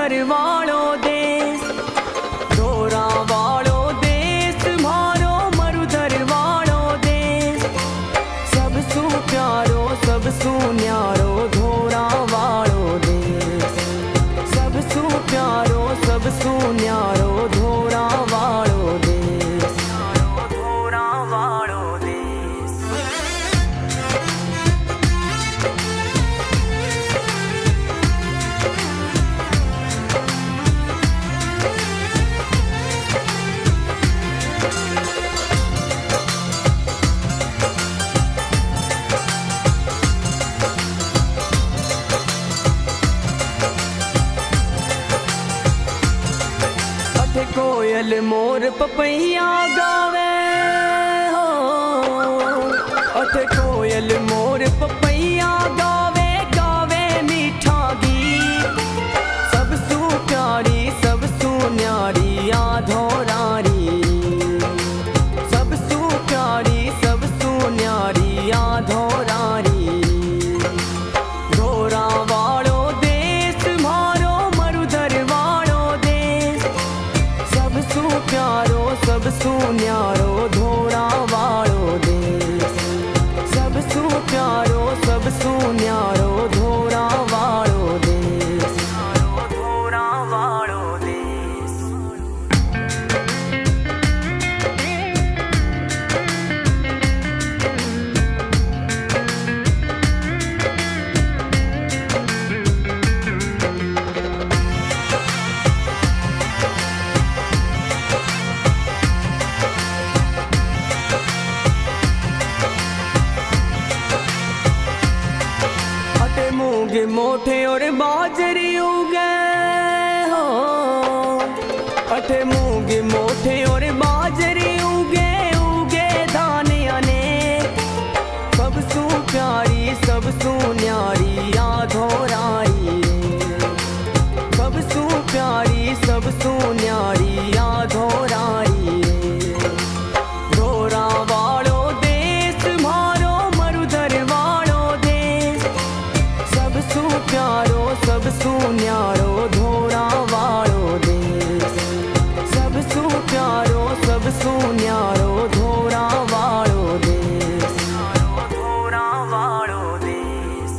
मरुधर वालो देश, धोरा वालो देश मारो मरुधर वालो देश। सबसू प्यारो सबसू न्यारो धोरा वालो देश, सबसू प्यारो सबसू न्यारो धोरा वालो देश, धोरा वालो देश। अठे कोयल मोर पपैया गावे हो, अठे कोयल मोर पपैया गावे गावे मीठा गीत। सबसू प्यारी सबसू न्यारी आधोरारी, सबसू प्यारी सबसू न्यारी आधोरारी। धोरा वालो देश मारो मरुधर वालो देश, सबसू प्यारो सबसू न्यारो धोरा वालो देश, सबसू प्यारो सबसू न्यारो धोरा वालो देश, धोरा वालो देश। अटे मूंग मोठे और बाजरी उगे हो, अटे मूंग मोठे और बाजरी उगे उगे दाने अनेक। सबसू प्यारी सबसू न्यारी आधोराई, सबसू प्यारी सबसू न्यारी आधोराई। धोरा वालो देश मारो मरुधर वालो देश, सबसू प्यारो सबसू न्यारो धोरा वालो देश, सबसू प्यारो सबसू न्यारो धोरा वालो देश, धोरा वालो देश।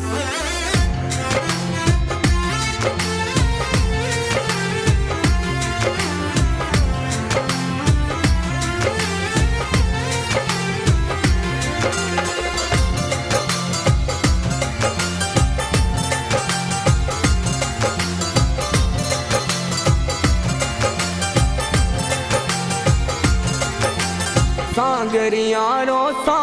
सांगरियारो सा